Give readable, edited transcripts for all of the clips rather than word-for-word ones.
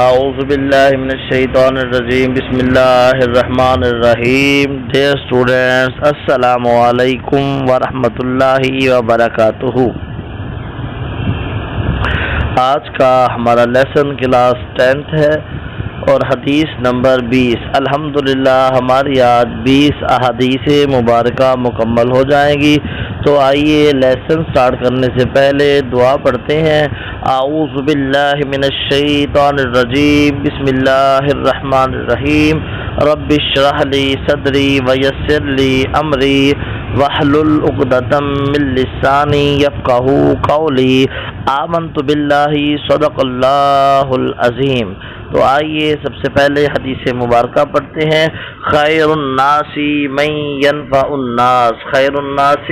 اعوذ باللہ من الشیطان الرجیم بسم اللہ الرحمن الرحیم. Dear students, السلام علیکم ورحمۃ اللہ وبرکاتہ. آج کا ہمارا لیسن کلاس 10th ہے اور حدیث نمبر 20. الحمدللہ ہماری آج 20 احادیث مبارکہ مکمل ہو جائیں گی. تو آئیے لیسن سٹارٹ کرنے سے پہلے دعا پڑھتے ہیں. اعوذ باللہ من الشیطان الرجیم بسم اللہ الرحمن الرحیم. رب اشرح لی صدری ویسر لی امری واحلل عقدۃ من لسانی یفقہوا قولی. آمنت باللہ صدق اللہ العظیم. تو آئیے سب سے پہلے حدیث مبارکہ پڑھتے ہیں. خیر الناس من ینفع الناس. خیر الناس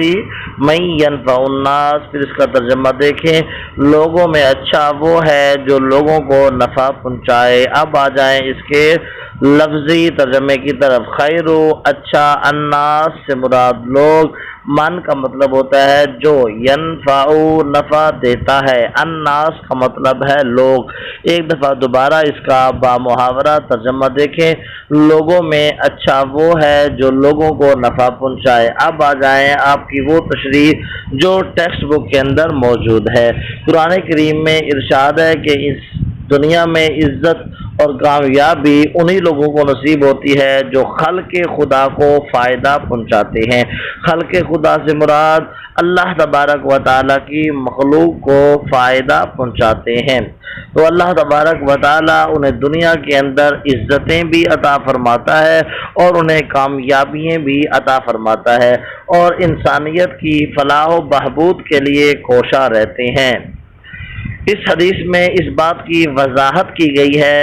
من ینفع الناس. پھر اس کا ترجمہ دیکھیں. لوگوں میں اچھا وہ ہے جو لوگوں کو نفع پہنچائے. اب آ جائیں اس کے لفظی ترجمے کی طرف. خیر اچھا، الناس سے مراد لوگ. من کا مطلب ہوتا ہے جو، ینفع نفع دیتا ہے، الناس کا مطلب ہے لوگ. ایک دفعہ دوبارہ اس کا با محاورہ ترجمہ دیکھیں. لوگوں میں اچھا وہ ہے جو لوگوں کو نفع پہنچائے. اب آ جائیں آپ کی وہ تشریح جو ٹیکسٹ بک کے اندر موجود ہے. قرآن کریم میں ارشاد ہے کہ اس دنیا میں عزت اور کامیابی انہی لوگوں کو نصیب ہوتی ہے جو خلق خدا کو فائدہ پہنچاتے ہیں. خلق خدا سے مراد اللہ تبارک و تعالیٰ کی مخلوق کو فائدہ پہنچاتے ہیں. تو اللہ تبارک و تعالیٰ انہیں دنیا کے اندر عزتیں بھی عطا فرماتا ہے اور انہیں کامیابیاں بھی عطا فرماتا ہے اور انسانیت کی فلاح و بہبود کے لیے کوشاں رہتے ہیں. اس حدیث میں اس بات کی وضاحت کی گئی ہے،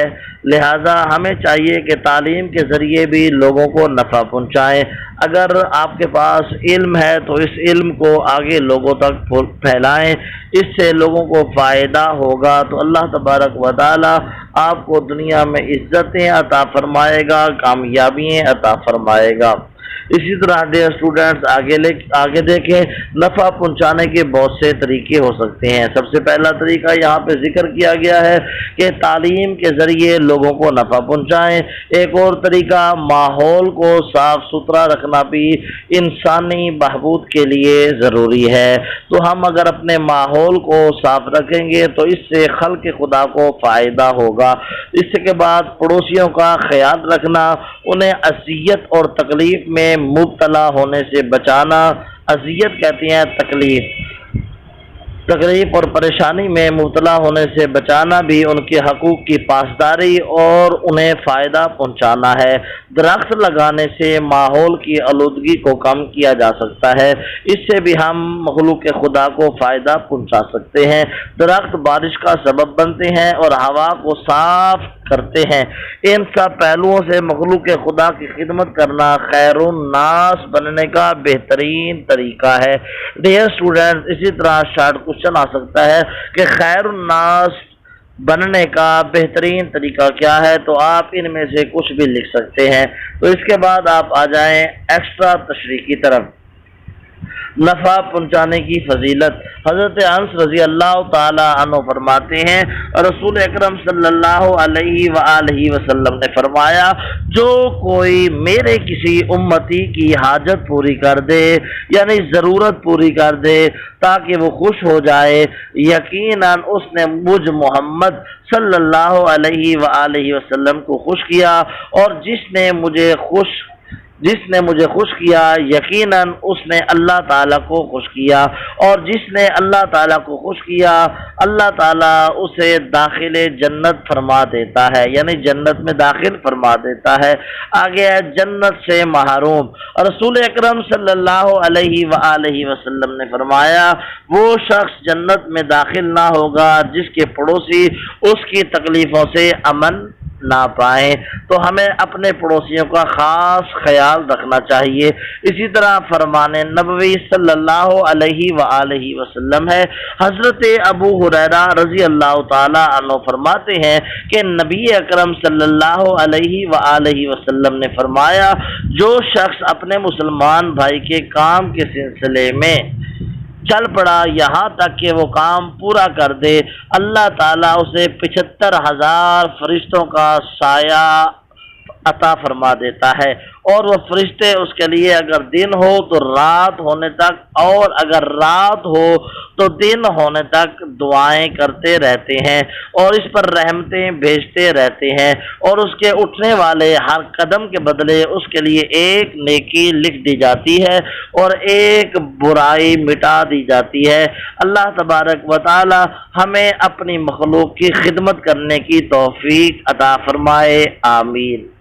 لہذا ہمیں چاہیے کہ تعلیم کے ذریعے بھی لوگوں کو نفع پہنچائیں. اگر آپ کے پاس علم ہے تو اس علم کو آگے لوگوں تک پھیلائیں. اس سے لوگوں کو فائدہ ہوگا تو اللہ تبارک و تعالی آپ کو دنیا میں عزتیں عطا فرمائے گا، کامیابیاں عطا فرمائے گا. اسی طرح ڈیئر اسٹوڈنٹس آگے دیکھیں. نفع پہنچانے کے بہت سے طریقے ہو سکتے ہیں. سب سے پہلا طریقہ یہاں پہ ذکر کیا گیا ہے کہ تعلیم کے ذریعے لوگوں کو نفع پہنچائیں. ایک اور طریقہ ماحول کو صاف ستھرا رکھنا بھی انسانی بہبود کے لیے ضروری ہے. تو ہم اگر اپنے ماحول کو صاف رکھیں گے تو اس سے خلق خدا کو فائدہ ہوگا. اس کے بعد پڑوسیوں کا خیال رکھنا، انہیں اذیت اور تکلیف میں مبتلا ہونے سے بچانا. اذیت کہتے ہیں تکلیف اور پریشانی میں مبتلا ہونے سے بچانا بھی ان کے حقوق کی پاسداری اور انہیں فائدہ پہنچانا ہے. درخت لگانے سے ماحول کی آلودگی کو کم کیا جا سکتا ہے. اس سے بھی ہم مخلوق خدا کو فائدہ پہنچا سکتے ہیں. درخت بارش کا سبب بنتے ہیں اور ہوا کو صاف کرتے ہیں. ان سب پہلوؤں سے مخلوق خدا کی خدمت کرنا خیر الناس بننے کا بہترین طریقہ ہے. ڈیئر اسٹوڈنٹ، اسی طرح شارٹ کوشچن آ سکتا ہے کہ خیر الناس بننے کا بہترین طریقہ کیا ہے؟ تو آپ ان میں سے کچھ بھی لکھ سکتے ہیں. تو اس کے بعد آپ آ جائیں ایکسٹرا تشریح کی طرف. نفع پہنچانے کی فضیلت. حضرت انس رضی اللہ تعالی عنہ فرماتے ہیں رسول اکرم صلی اللہ علیہ وآلہ وسلم نے فرمایا، جو کوئی میرے کسی امتی کی حاجت پوری کر دے، یعنی ضرورت پوری کر دے تاکہ وہ خوش ہو جائے، یقیناً اس نے مجھ محمد صلی اللہ علیہ وآلہ وسلم کو خوش کیا، اور جس نے مجھے خوش کیا یقیناً اس نے اللہ تعالیٰ کو خوش کیا، اور جس نے اللہ تعالیٰ کو خوش کیا اللہ تعالیٰ اسے داخل جنت فرما دیتا ہے، یعنی جنت میں داخل فرما دیتا ہے. آگے ہے جنت سے محروم. رسول اکرم صلی اللہ علیہ وآلہ وسلم نے فرمایا، وہ شخص جنت میں داخل نہ ہوگا جس کے پڑوسی اس کی تکلیفوں سے امن نہ پائیں. تو ہمیں اپنے پڑوسیوں کا خاص خیال رکھنا چاہیے. اسی طرح فرمان نبوی صلی اللہ علیہ وآلہ وسلم ہے. حضرت ابو ہریرہ رضی اللہ تعالی عنہ فرماتے ہیں کہ نبی اکرم صلی اللہ علیہ وآلہ وسلم نے فرمایا، جو شخص اپنے مسلمان بھائی کے کام کے سلسلے میں چل پڑا یہاں تک کہ وہ کام پورا کر دے، اللہ تعالیٰ اسے 75,000 فرشتوں کا سایہ عطا فرما دیتا ہے، اور وہ فرشتے اس کے لیے اگر دن ہو تو رات ہونے تک، اور اگر رات ہو تو دن ہونے تک دعائیں کرتے رہتے ہیں اور اس پر رحمتیں بھیجتے رہتے ہیں، اور اس کے اٹھنے والے ہر قدم کے بدلے اس کے لیے ایک نیکی لکھ دی جاتی ہے اور ایک برائی مٹا دی جاتی ہے۔ اللہ تبارک و تعالی ہمیں اپنی مخلوق کی خدمت کرنے کی توفیق عطا فرمائے، آمین۔